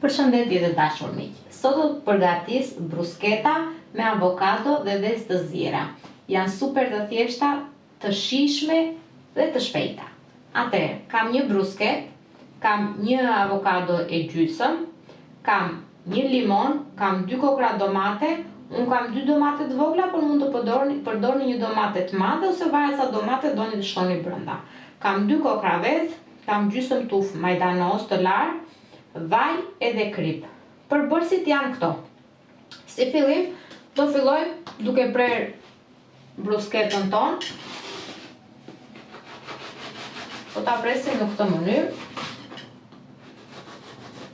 Përshëndetje të dashur miq. Sot do të përgatis brusketa me avokado dhe vezë të ziera. Janë super të thjeshta, të shijshme dhe të shpejta. Atëherë, kam një brusket, kam një avokado e gjysëm, kam një limon, kam 2 kokra domate, unë kam 2 domate të vogla, por mund të përdorni një domate të madhe ose varet sa domate doni të shtoni brenda. Kam 2 kokra vezë, kam gjysmë tufë majdanoz të larë, vaj edhe krip. Përbërësit janë këto. Si fillim, do fillojmë duke prerë brusketën tonë. Do ta presim në këtë mënyrë.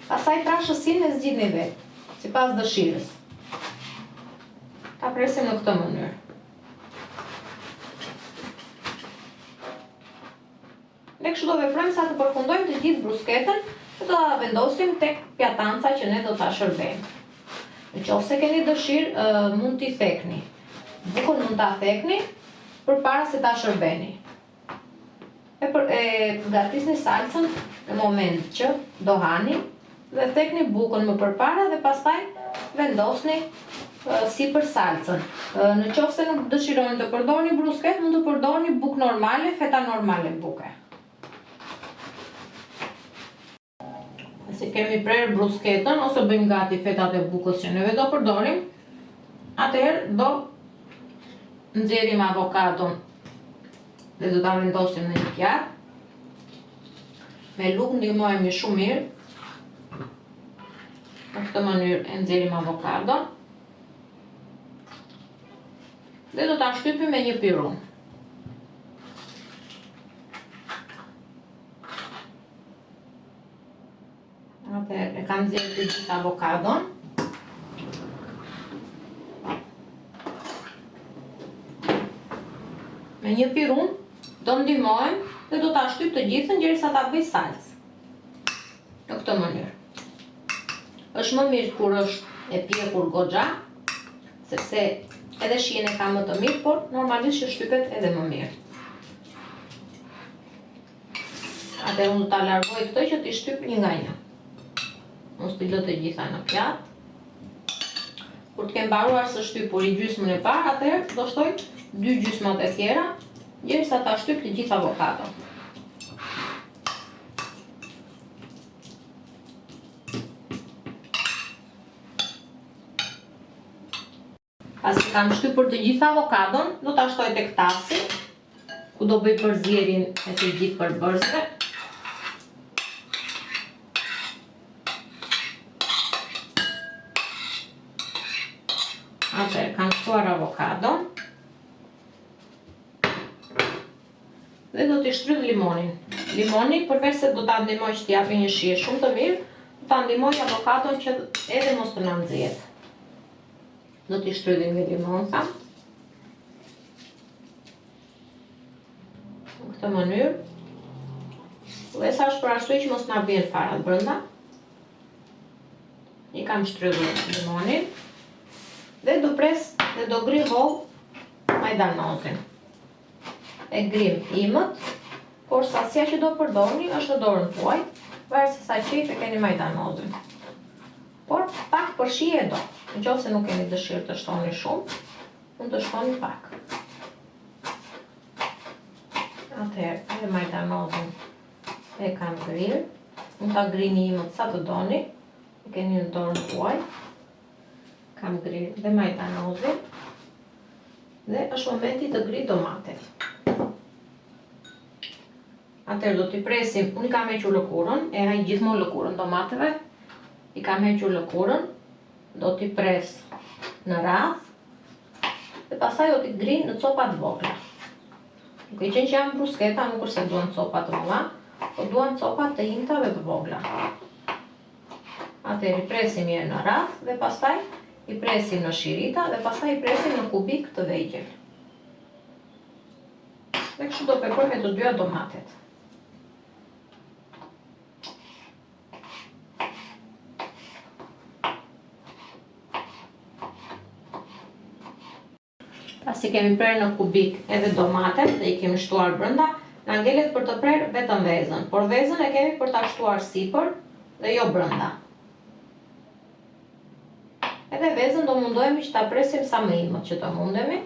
Pastaj trashësinë e zgjidhni vetë, sipas dëshirës. Ta presim në këtë mënyrë. Ne kështu do veprojmë sa të përfundojmë të gjithë brusketën. Do ta vendosim tek pjatanca që ne do ta shërbejmë. Nëse keni dëshirë, mund t'i thekni. Bukën mund ta thekni përpara se ta shërbeni. E përgatisni salcën në moment që do hani dhe thekni bukën më përpara dhe pastaj vendosni sipër salcën. Nëse nuk dëshironi të përdorni brusket, mund të përdorni bukë normale, feta normale buke. Si kemi prerë brusketën ose bëjmë gati fetat e bukës që neve do përdorim, atëherë do nxjerrim avokadon dhe do ta vendosim në një pjatë. Me lugë ndihmohemi shumë mirë. Në këtë mënyrë e nxjerrim avokadon dhe do ta shtypim me një pirun. E kam nxjerrë të gjithë avokadon. Me një pirun do ndihmojmë dhe do ta shtyp të gjithën derisa ta bëj salcë. Në këtë mënyrë. Është më mirë kur është e pjekur goxha, sepse edhe shijen e ka më të mirë, por normalisht që shtypet edhe më mirë. Atë unë do ta largoj këto që t'i shtyp një nga një. Mos t'i lë të gjitha në pjatë. Kur të kem mbaruar së shtypur i gjysmën e parë, atëherë do shtoj 2 gjysmat e tjera, derisa ta shtyp të gjithë avokadon. Pasi kam shtypur të gjithë avokadon, do ta shtoj tek tasi, ku do bëj përzierjen e të gjithë përbërësve. Atëherë, kam shtuar avokadon dhe do t'i shtrydh limonin. Limoni, përveç se do ta ndihmoj që t'japi një shije shumë të mirë, do ta ndihmoj avokadon që edhe mos të na nxjehet. Do t'i shtrydhim me limon, thamë. Në këtë mënyrë. Dhe sa është për arsye që mos na bien farat brenda. I kam shtrydhur limonin. Dhe do pres dhe do gri hollë majdanozin. E grim imët, por sasia që do përdorni është në dorën tuaj, varet se sa qejf e keni majdanozin. Por pak për shije do. Nëse nuk keni dëshirë të shtoni shumë, mund të shtoni pak. Atëherë, edhe majdanozin e kam grirë. Mund ta grini imët sa të doni, e keni në dorën tuaj. Kam grirë dhe majdanozin dhe është momenti të gri domatet. Atëherë do t'i presim, unë i kam hequr lëkurën, e haj gjithmonë lëkurën domateve, i kam hequr lëkurën, do t'i pres në radhë dhe pastaj do t'i gri në copa të vogla. Duke qenë që janë brusketa, nuk është se duan copa të mëdha, por duan copa të imta dhe të vogla. Atëherë i presim mirë në radhë dhe pastaj i presim në shirita dhe pastaj i presim në kubik të vegjël. Dhe kështu do veproj me të dyja domatet. Pasi kemi prerë në kubik edhe domatet dhe i kemi shtuar brenda, na ngelet për të prerë vetëm vezën, por vezën e kemi për ta shtuar sipër dhe jo brenda. Edhe vezën do mundohemi që ta presim sa më imët që do mundemi.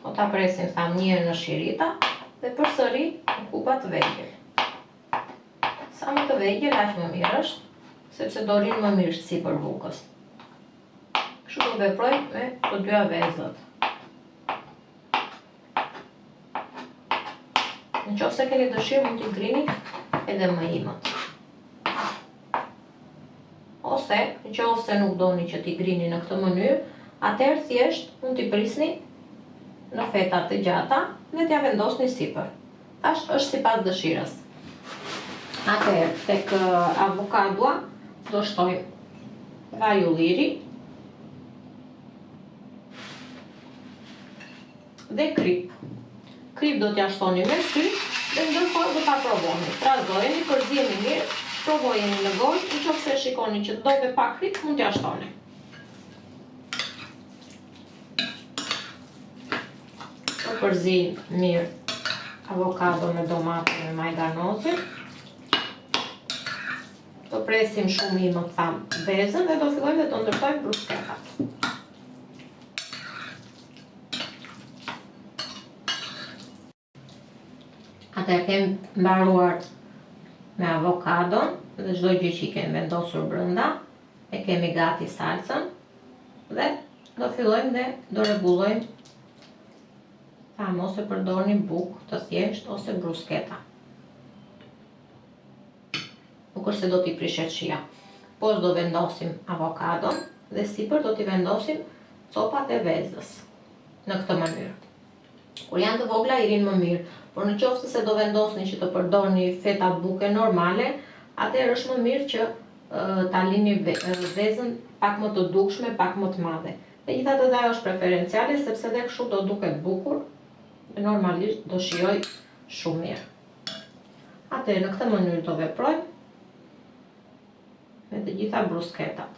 Po ta presim sa njërë në shirita dhe përsëri në kupa të vegjël. Sa më të vegjël, aq më mirë është, sepse do rinë më mirë sipër bukës. Kështu do veprojmë me të dyja vezët. Në qoftë se keni dëshirë, mund t'i grini edhe më imët. Ose, në qoftë se nuk doni që t'i grini në këtë mënyrë, atëherë thjesht mund t'i prisni në feta të gjata dhe t'ja vendosni sipër. Tash është sipas dëshirës. Atëherë, tek avokadoa do shtojmë vaj ulliri dhe krip. Krip do t'ja shtoni me sy dhe ndërkohë do ta provoni. Trazojeni, përziheni mirë, provojeni në gojë, në qoftë se shikoni që dove pak krip, mund t'ja shtoni. Do përzijmë mirë avokado me domate me majdanozin. Do presim shumë imët thamë vezën dhe do fillojmë dhe do ndërtojmë brusketat. Atëherë kemi mbaruar me avokadon dhe çdo gjë që i kemi vendosur brenda. E kemi gati salcën dhe do fillojmë dhe do rregullojmë. Thamë ose përdorni bukë të thjeshtë ose brusketa. Nuk është se do t'i prishet shija. Poshtë do vendosim avokadon dhe sipër do t'i vendosim copat e vezës. Në këtë mënyrë. Kur janë të vogla i rinë më mirë, por në qoftë se do vendosni që të përdorni feta buke normale, atëherë është më mirë që ta lini vezën pak më të dukshme, pak më të madhe. Megjithatë ajo është preferenciale sepse edhe kështu do duket bukur dhe normalisht do shijoj shumë mirë. Atëherë në këtë mënyrë do veprojmë me të gjitha brusketat.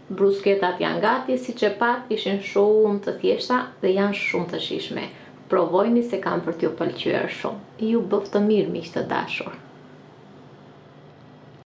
Brusketat janë gati, siç e pat, ishin shumë të thjeshta dhe janë shumë të shijshme. Provojni se kanë për t'ju pëlqyer shumë. Ju bëf të mirë, miq të dashur.